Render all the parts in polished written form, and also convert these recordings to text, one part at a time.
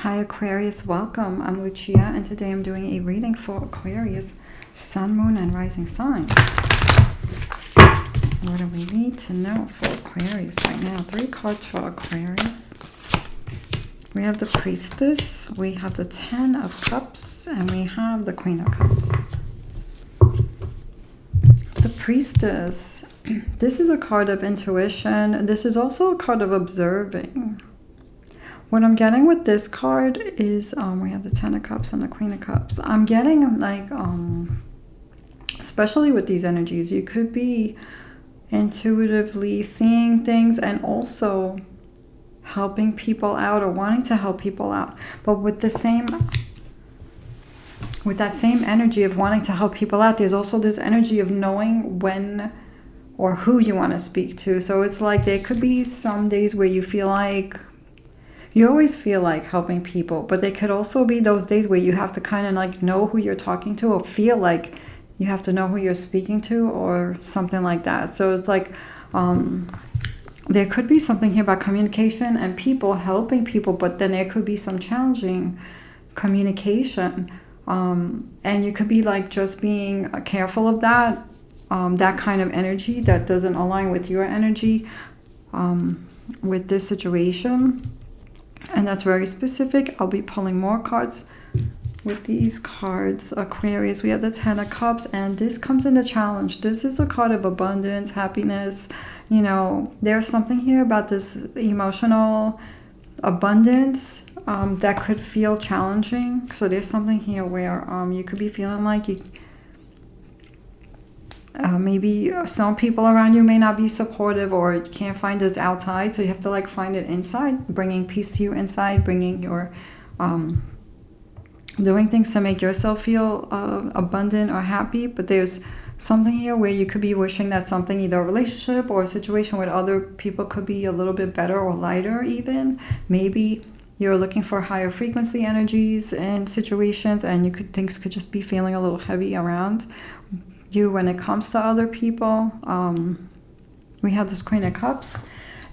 Hi Aquarius, welcome. I'm Lucia and today I'm doing a reading for Aquarius, Sun, Moon, and Rising signs. What do we need to know for Aquarius right now? 3 cards for Aquarius. We have the Priestess, we have the 10 of Cups, and we have the Queen of Cups. The Priestess, this is a card of intuition. This is also a card of observing. What I'm getting with this card is, we have the 10 of Cups and the Queen of Cups. I'm getting like, especially with these energies, you could be intuitively seeing things and also helping people out or wanting to help people out. But with that same energy of wanting to help people out, there's also this energy of knowing when or who you want to speak to. So it's like there could be some days where you feel like, you always feel like helping people, but there could also be those days where you have to kind of like know who you're talking to or feel like you have to know who you're speaking to or something like that. So it's like there could be something here about communication and people helping people, but then there could be some challenging communication. And you could be like just being careful of that, that kind of energy that doesn't align with your energy with this situation. And that's very specific. I'll be pulling more cards with these cards. Aquarius, we have the 10 of Cups, and this comes in a challenge. This is a card of abundance, happiness. You know, there's something here about this emotional abundance that could feel challenging. So there's something here where you could be feeling like you... maybe some people around you may not be supportive or you can't find this outside, so you have to like find it inside, bringing peace to you inside, bringing your doing things to make yourself feel abundant or happy. But there's something here where you could be wishing that something, either a relationship or a situation with other people, could be a little bit better or lighter even. Maybe you're looking for higher frequency energies and situations, and you could, things could just be feeling a little heavy around you when it comes to other people. We have this Queen of Cups,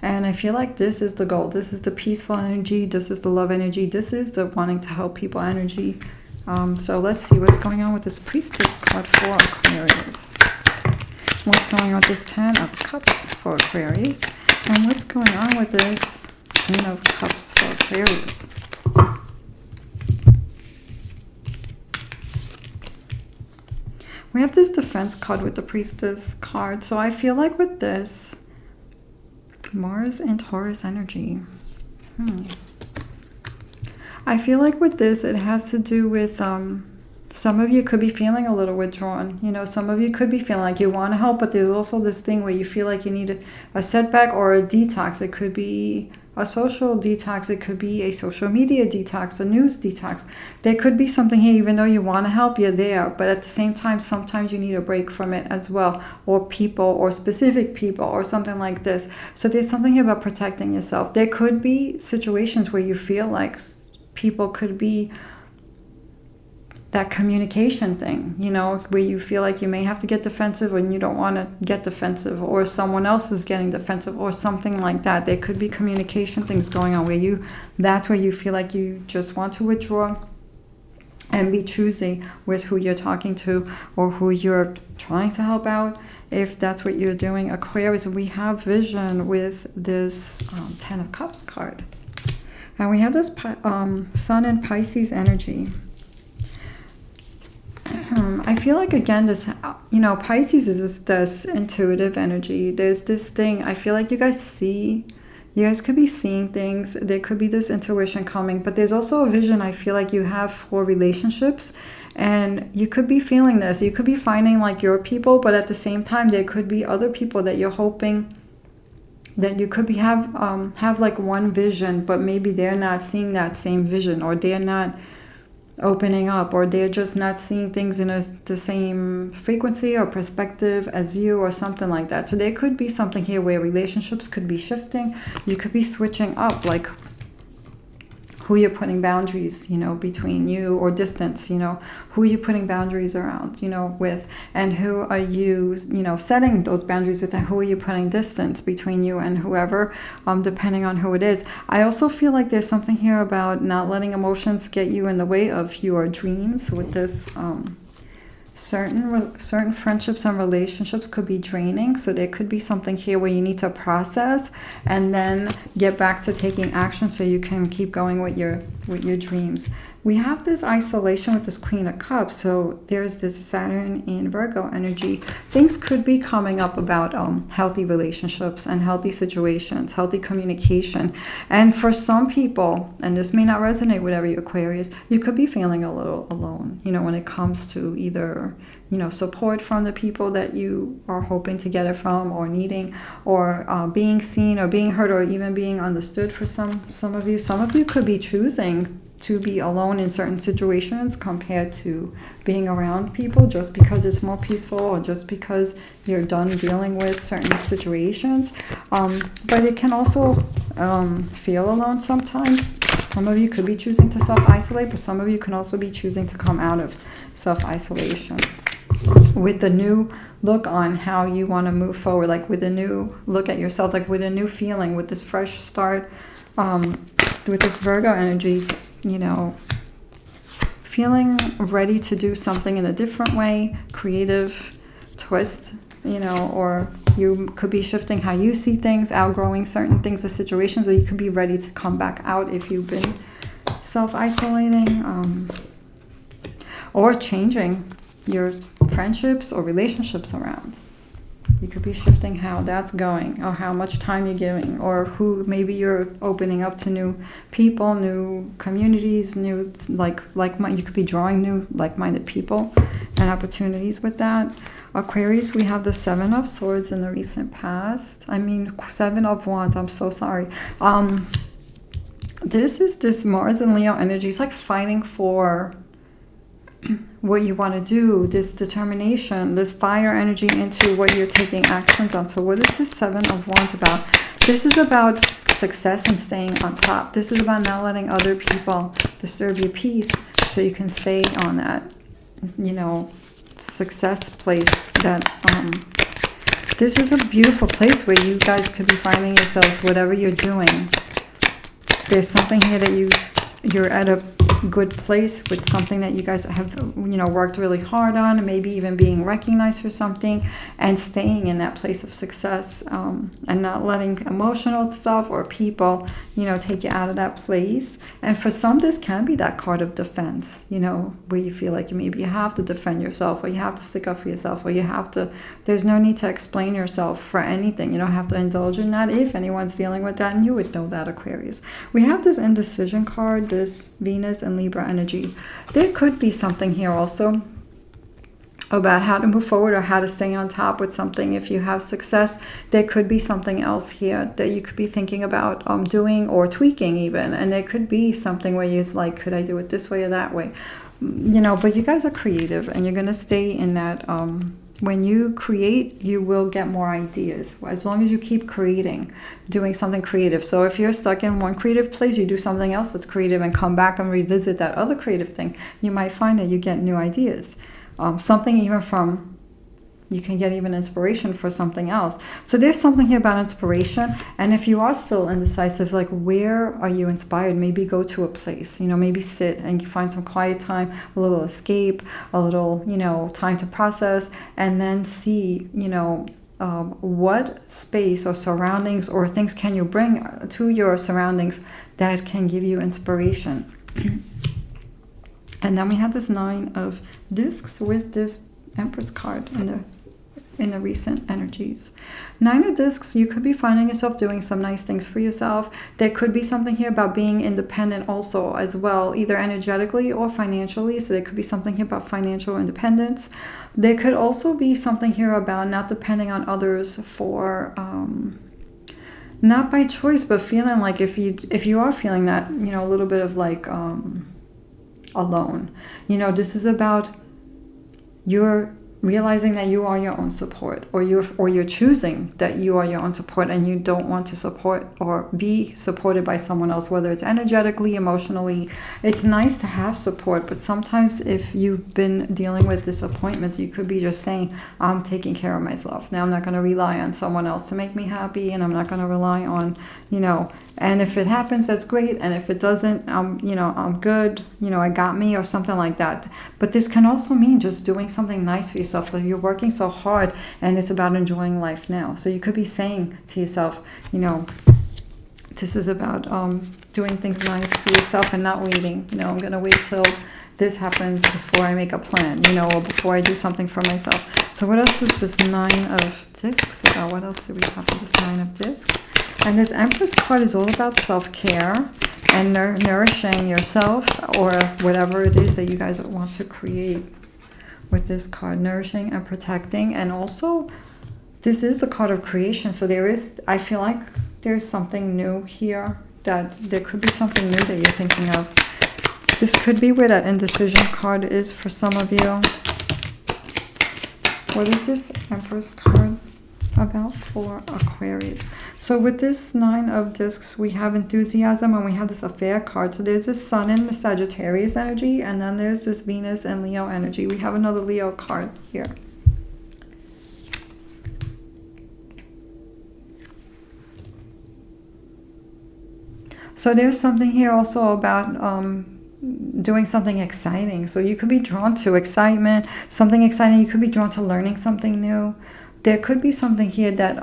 and I feel like this is the goal. This is the peaceful energy. This is the love energy. This is the wanting to help people energy. So let's see what's going on with this Priestess card for Aquarius. What's going on with this 10 of Cups for Aquarius? And what's going on with this Queen of Cups for Aquarius? We have this Defense card with the Priestess card. So I feel like with this, Mars and Taurus energy. I feel like with this, it has to do with some of you could be feeling a little withdrawn. You know, some of you could be feeling like you want to help, but there's also this thing where you feel like you need a setback or a detox. It could be a social detox. It could be a social media detox, a news detox. There could be something here, even though you want to help, you're there. But at the same time, sometimes you need a break from it as well, or people, or specific people, or something like this. So there's something here about protecting yourself. There could be situations where you feel like people could be that communication thing, you know, where you feel like you may have to get defensive when you don't want to get defensive, or someone else is getting defensive or something like that. There could be communication things going on where that's where you feel like you just want to withdraw and be choosy with who you're talking to or who you're trying to help out, if that's what you're doing. Aquarius, we have vision with this 10 of Cups card. And we have this Sun and Pisces energy. I feel like, again, this, you know, Pisces is just this intuitive energy. There's this thing, I feel like you guys could be seeing things. There could be this intuition coming, but there's also a vision I feel like you have for relationships. And you could be feeling this. You could be finding like your people, but at the same time, there could be other people that you're hoping that you could have like one vision, but maybe they're not seeing that same vision, or they're not opening up, or they're just not seeing things in the same frequency or perspective as you, or something like that. So there could be something here where relationships could be shifting. You could be switching up, like who you're putting boundaries, you know, between you, or distance, you know, who you're putting boundaries around, you know, with, and who are you, you know, setting those boundaries with, and who are you putting distance between you and whoever, depending on who it is. I also feel like there's something here about not letting emotions get you in the way of your dreams with this. Certain friendships and relationships could be draining, so there could be something here where you need to process and then get back to taking action so you can keep going with your dreams. We have this isolation with this Queen of Cups, so there's this Saturn in Virgo energy. Things could be coming up about healthy relationships and healthy situations, healthy communication. And for some people, and this may not resonate with every Aquarius, you could be feeling a little alone, you know, when it comes to either, you know, support from the people that you are hoping to get it from, or needing, or being seen or being heard, or even being understood for some of you. Some of you could be choosing to be alone in certain situations compared to being around people, just because it's more peaceful, or just because you're done dealing with certain situations. But it can also feel alone sometimes. Some of you could be choosing to self-isolate, but some of you can also be choosing to come out of self-isolation with a new look on how you want to move forward, like with a new look at yourself, like with a new feeling, with this fresh start, with this Virgo energy, you know, feeling ready to do something in a different way, creative twist, you know, or you could be shifting how you see things, outgrowing certain things or situations, or you could be ready to come back out if you've been self-isolating, or changing your friendships or relationships around. You could be shifting how that's going, or how much time you're giving, or who maybe you're opening up to new people, new communities, new you could be drawing new like-minded people and opportunities with that. Aquarius, we have the Seven of Swords in the recent past. I mean, Seven of Wands, I'm so sorry. This is this Mars and Leo energy. It's like fighting for what you want to do, this determination, this fire energy into what you're taking actions on. So what is this Seven of Wands about? This is about success and staying on top. This is about not letting other people disturb your peace, so you can stay on that, you know, success place. That this is a beautiful place where you guys could be finding yourselves, whatever you're doing. There's something here that you're at a good place with something that you guys have, you know, worked really hard on, and maybe even being recognized for something, and staying in that place of success, and not letting emotional stuff or people, you know, take you out of that place. And for some, this can be that card of defense, you know, where you feel like maybe you have to defend yourself, or you have to stick up for yourself, or you have to, there's no need to explain yourself for anything. You don't have to indulge in that if anyone's dealing with that, and you would know that, Aquarius. We have this indecision card, this Venus and Libra energy. There could be something here also about how to move forward, or how to stay on top with something. If you have success, there could be something else here that you could be thinking about doing, or tweaking even. And there could be something where you're like, could I do it this way or that way? You know, but you guys are creative, and you're going to stay in that. When you create, you will get more ideas, as long as you keep creating, doing something creative. So if you're stuck in one creative place, you do something else that's creative and come back and revisit that other creative thing, you might find that you get new ideas. Something even from, you can get even inspiration for something else. So there's something here about inspiration. And if you are still indecisive, like, where are you inspired? Maybe go to a place, you know, maybe sit and you find some quiet time, a little escape, a little, you know, time to process, and then see, you know, what space or surroundings or things can you bring to your surroundings that can give you inspiration. And then we have this Nine of Discs with this Empress card in the recent energies. Nine of Discs, you could be finding yourself doing some nice things for yourself. There could be something here about being independent also as well, either energetically or financially. So there could be something here about financial independence. There could also be something here about not depending on others for not by choice, but feeling like if you are feeling that, you know, a little bit of like alone, you know, this is about your realizing that you are your own support, or you're choosing that you are your own support and you don't want to support or be supported by someone else, whether it's energetically, emotionally. It's nice to have support, but sometimes if you've been dealing with disappointments, you could be just saying, I'm taking care of myself. Now I'm not going to rely on someone else to make me happy, and I'm not going to rely on, and if it happens, that's great. And if it doesn't, I'm good, I got me, or something like that. But this can also mean just doing something nice for yourself. So you're working so hard and it's about enjoying life now. So you could be saying to yourself, this is about doing things nice for yourself and not waiting. I'm going to wait till this happens before I make a plan, or before I do something for myself. So what else is this 9 of discs about? What else do we have for this 9 of discs? And this Empress card is all about self-care and nourishing yourself, or whatever it is that you guys want to create with this card. Nourishing and protecting. And also, this is the card of creation. So I feel like there's something new here, that there could be something new that you're thinking of. This could be where that indecision card is for some of you. What is this Empress card about for Aquarius? So with this 9 of discs, we have enthusiasm, and we have this affair card. So there's this Sun in the Sagittarius energy, and then there's this Venus and Leo energy. We have another Leo card here. So there's something here also about doing something exciting. So you could be drawn to excitement, something exciting. You could be drawn to learning something new. There could be something here that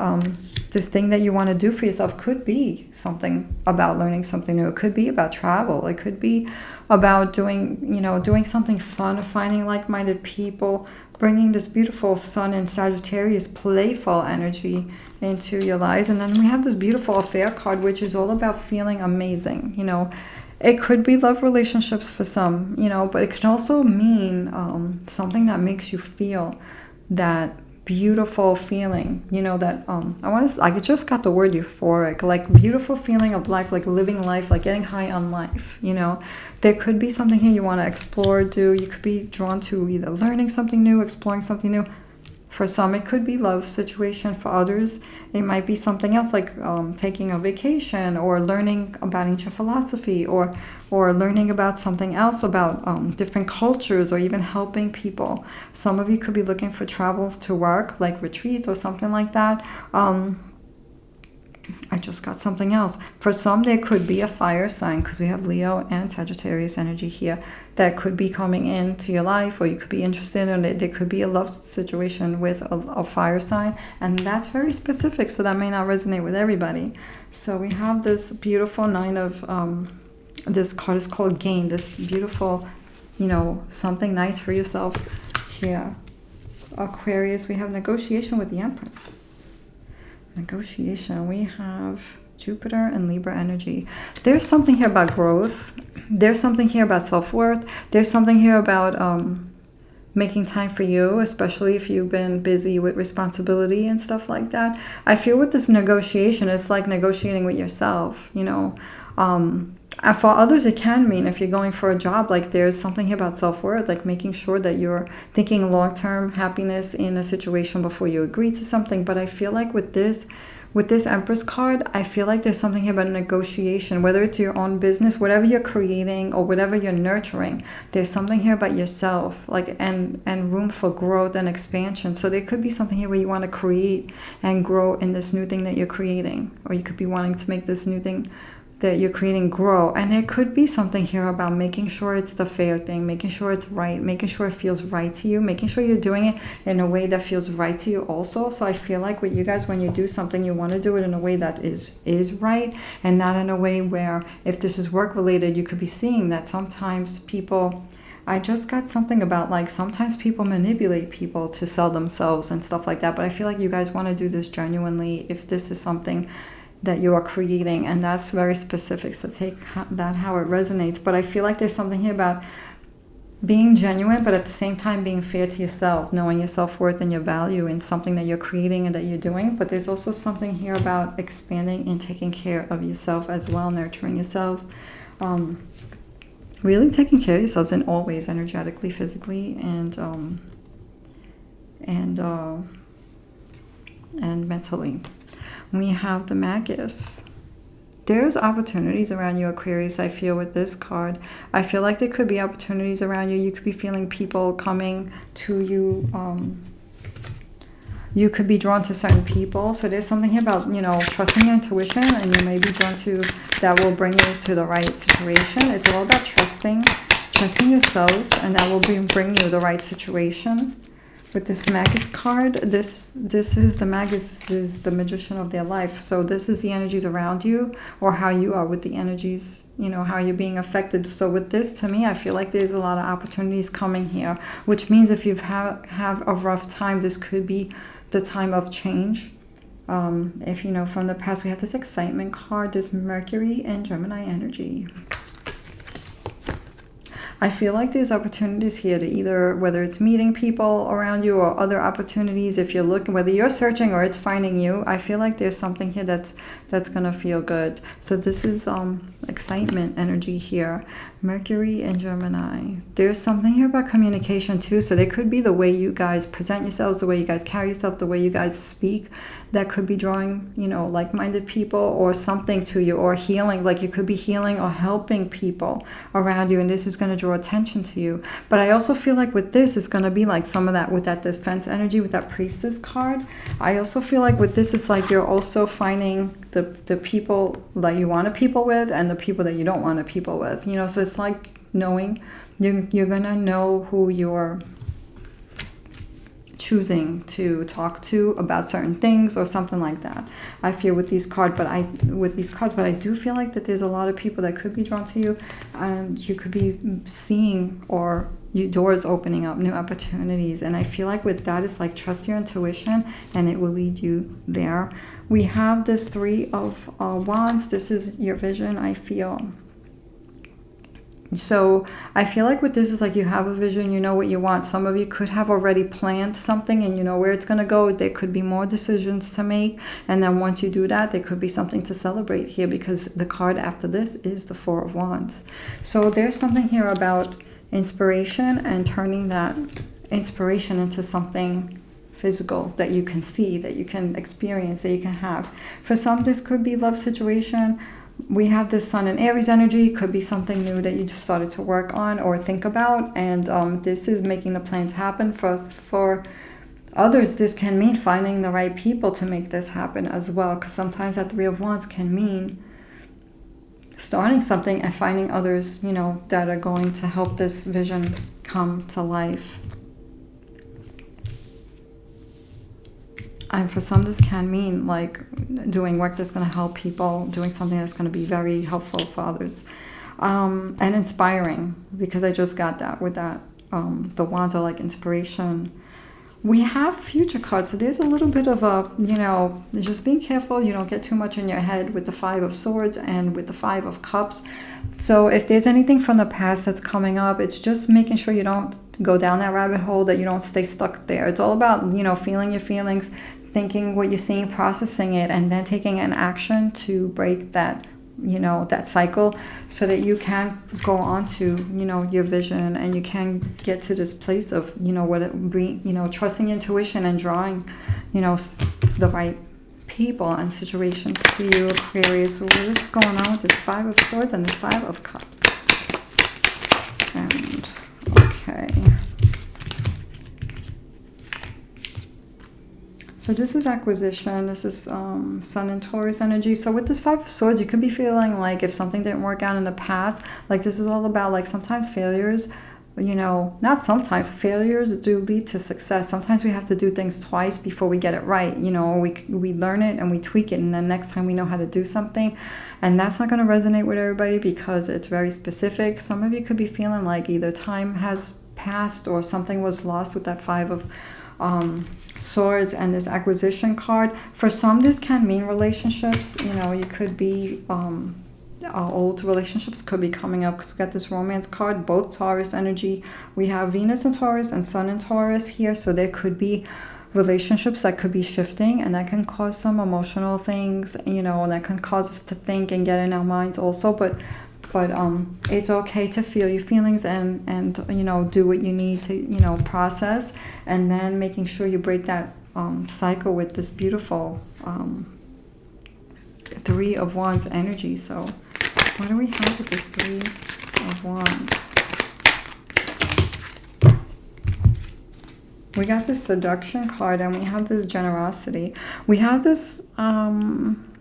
this thing that you want to do for yourself could be something about learning something new. It could be about travel. It could be about doing something fun, finding like-minded people, bringing this beautiful Sun in Sagittarius playful energy into your lives. And then we have this beautiful affair card, which is all about feeling amazing. It could be love relationships for some, but it could also mean something that makes you feel that beautiful feeling, that I just got the word euphoric, like beautiful feeling of life, like living life, like getting high on life. There could be something here you want to explore, do. You could be drawn to either learning something new, exploring something new. For some, it could be love situation. For others, it might be something else, like taking a vacation, or learning about ancient philosophy, or learning about something else, about different cultures, or even helping people. Some of you could be looking for travel to work, like retreats or something like that. I just got something else. For some, there could be a fire sign, because we have Leo and Sagittarius energy here, that could be coming into your life, or you could be interested in it. There could be a love situation with a fire sign, and that's very specific, so that may not resonate with everybody. So we have this beautiful 9 of, this card is called Gain, this beautiful, something nice for yourself here. Aquarius, we have negotiation with the Empress. Negotiation, we have Jupiter and Libra energy. There's something here about growth. There's something here about self-worth. There's something here about making time for you, especially if you've been busy with responsibility and stuff like that. I feel with this negotiation, it's like negotiating with yourself, And for others, it can mean, if you're going for a job, like there's something here about self-worth, like making sure that you're thinking long-term happiness in a situation before you agree to something. But I feel like with this Empress card, I feel like there's something here about negotiation, whether it's your own business, whatever you're creating or whatever you're nurturing. There's something here about yourself, like and room for growth and expansion. So there could be something here where you want to create and grow in this new thing that you're creating, or you could be wanting to make this new thing that you're creating grow. And it could be something here about making sure it's the fair thing, making sure it's right, making sure it feels right to you, making sure you're doing it in a way that feels right to you also. So I feel like with you guys, when you do something, you want to do it in a way that is right, and not in a way where, if this is work related, you could be seeing that sometimes people, I just got something about like sometimes people manipulate people to sell themselves and stuff like that. But I feel like you guys want to do this genuinely if this is something that you are creating, and that's very specific, so take that how it resonates. But I feel like there's something here about being genuine, but at the same time being fair to yourself, knowing your self-worth and your value in something that you're creating and that you're doing. But there's also something here about expanding and taking care of yourself as well, nurturing yourselves, really taking care of yourselves in all ways, energetically, physically, and and mentally. We have the Magus. There's opportunities around you, Aquarius, I feel, with this card. I feel like there could be opportunities around you. You could be feeling people coming to you. You could be drawn to certain people. So there's something here about, you know, trusting your intuition, and you may be drawn to that will bring you to the right situation. It's all about trusting yourselves, and that will bring you the right situation. With this Magus card, this is the Magus is the magician of their life. So this is the energies around you, or how you are with the energies, you know, how you're being affected. So with this, to me, I feel like there's a lot of opportunities coming here, which means if you've have a rough time, this could be the time of change. If you know from the past, we have this excitement card, this Mercury and Gemini energy. I feel like there's opportunities here to either, whether it's meeting people around you or other opportunities, if you're looking, whether you're searching or it's finding you, I feel like there's something here that's going to feel good. So this is excitement energy here. Mercury and Gemini. There's something here about communication too. So there could be the way you guys present yourselves, the way you guys carry yourself, the way you guys speak, that could be drawing, you know, like-minded people or something to you, or healing, like you could be healing or helping people around you, and this is going to draw attention to you. But I also feel like with this, it's going to be like some of that with that defense energy, with that priestess card. I also feel like with this, it's like you're also finding the people that you want to people with, and the people that you don't want to people with, you know. So it's like knowing, you're going to know who you're choosing to talk to about certain things or something like that. I feel with these cards, but I do feel like that there's a lot of people that could be drawn to you, and you could be seeing or doors opening up, new opportunities. And I feel like with that, it's like trust your intuition and it will lead you there. We have this Three of Wands. This is your vision, I feel. So I feel like with this is like you have a vision, you know what you want. Some of you could have already planned something and you know where it's going to go. There could be more decisions to make. And then once you do that, there could be something to celebrate here, because the card after this is the Four of Wands. So there's something here about inspiration and turning that inspiration into something physical that you can see, that you can experience, that you can have. For some, this could be love situation. We have this Sun and Aries energy. Could be something new that you just started to work on or think about, and this is making the plans happen. For others, this can mean finding the right people to make this happen as well, because sometimes that Three of Wands can mean starting something and finding others, you know, that are going to help this vision come to life. And for some, this can mean like doing work that's going to help people, doing something that's going to be very helpful for others, and inspiring, because I just got that with that. The wands are like inspiration. We have future cards, so there's a little bit of a, you know, just being careful you don't get too much in your head with the Five of Swords and with the Five of Cups. So if there's anything from the past that's coming up, it's just making sure you don't go down that rabbit hole, that you don't stay stuck there. It's all about, you know, feeling your feelings, thinking what you're seeing, processing it, and then taking an action to break that, you know, that cycle, so that you can go on to, you know, your vision, and you can get to this place of, you know, what it be, you know, trusting intuition and drawing, you know, the right people and situations to you, Aquarius. So what is going on with this Five of Swords and this Five of Cups? And okay. So this is acquisition. This is Sun and Taurus energy. So with this Five of Swords, you could be feeling like if something didn't work out in the past, like this is all about like sometimes failures, you know, not sometimes, failures do lead to success. Sometimes we have to do things twice before we get it right. You know, we learn it and we tweak it, and then next time we know how to do something. And that's not going to resonate with everybody because it's very specific. Some of you could be feeling like either time has passed or something was lost with that Five of Swords and this acquisition card. For some, this can mean relationships. You know, you could be old relationships could be coming up, because we got this romance card, both Taurus energy. We have Venus in Taurus and Sun in Taurus here, so there could be relationships that could be shifting, and that can cause some emotional things, you know, and that can cause us to think and get in our minds also. But But it's okay to feel your feelings and you know, do what you need to, you know, process, and then making sure you break that cycle with this beautiful Three of Wands energy. So what do we have with this Three of Wands? We got this seduction card, and we have this generosity. We have this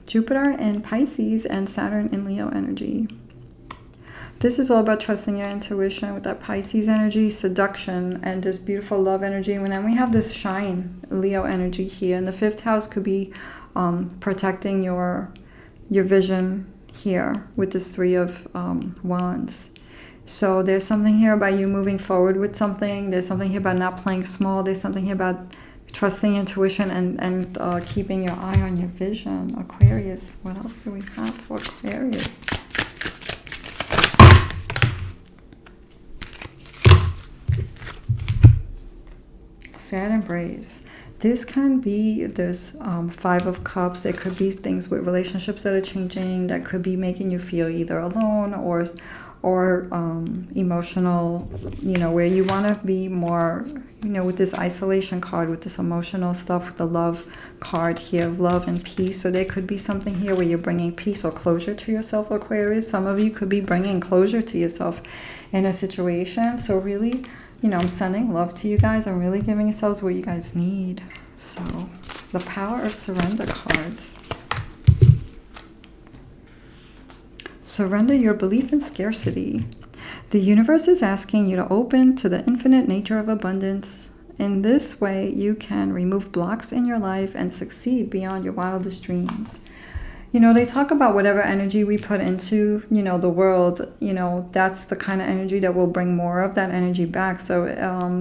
Jupiter in Pisces and Saturn in Leo energy. This is all about trusting your intuition with that Pisces energy, seduction, and this beautiful love energy. And then we have this shine, Leo energy here. And the 5th house could be protecting your vision here with this Three of Wands. So there's something here about you moving forward with something. There's something here about not playing small. There's something here about trusting intuition and keeping your eye on your vision. Aquarius, what else do we have for Aquarius? Sad embrace. This can be this 5 of Cups. There could be things with relationships that are changing, that could be making you feel either alone or emotional, you know, where you want to be more, you know, with this isolation card, with this emotional stuff, with the love card here, love and peace. So there could be something here where you're bringing peace or closure to yourself, Aquarius. Some of you could be bringing closure to yourself in a situation. So really, you know, I'm sending love to you guys. I'm really giving yourselves what you guys need. So the Power of Surrender cards. Surrender your belief in scarcity. The universe is asking you to open to the infinite nature of abundance. In this way, you can remove blocks in your life and succeed beyond your wildest dreams. You know, they talk about whatever energy we put into, you know, the world, you know, that's the kind of energy that will bring more of that energy back. So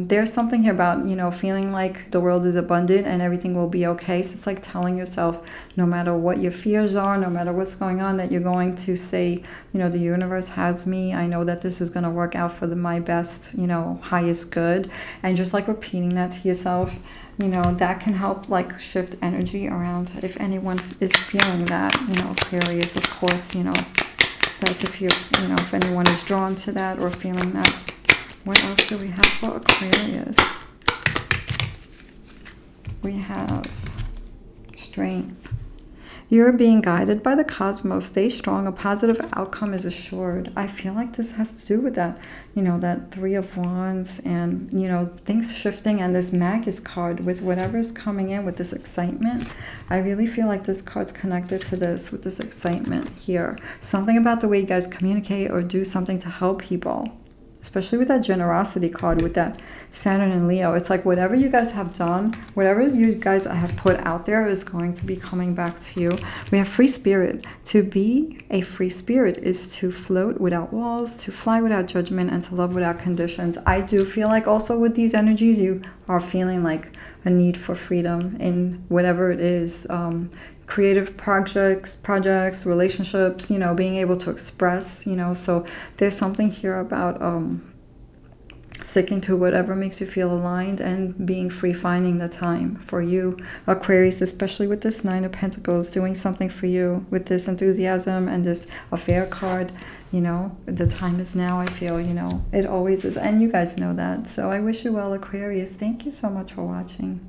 there's something here about, you know, feeling like the world is abundant and everything will be okay. So it's like telling yourself, no matter what your fears are, no matter what's going on, that you're going to say, you know, the universe has me. I know that this is going to work out for my best, you know, highest good. And just like repeating that to yourself, you know, that can help like shift energy around. If anyone is feeling that, you know, Aquarius, of course, you know, that's if you're, you know, if anyone is drawn to that or feeling that. What else do we have for Aquarius? We have strength. You're being guided by the cosmos. Stay strong. A positive outcome is assured. I feel like this has to do with that, you know, that Three of Wands and, you know, things shifting, and this Magus card with whatever's coming in with this excitement. I really feel like this card's connected to this with this excitement here. Something about the way you guys communicate or do something to help people. Especially with that generosity card, with that Saturn and Leo. It's like whatever you guys have done, whatever you guys have put out there is going to be coming back to you. We have free spirit. To be a free spirit is to float without walls, to fly without judgment, and to love without conditions. I do feel like also with these energies, you are feeling like a need for freedom in whatever it is. Creative projects, relationships, you know, being able to express, you know. So there's something here about sticking to whatever makes you feel aligned and being free, finding the time for you, Aquarius, especially with this Nine of Pentacles, doing something for you with this enthusiasm and this affair card. You know, the time is now, I feel, you know, it always is, and you guys know that. So I wish you well, Aquarius. Thank you so much for watching.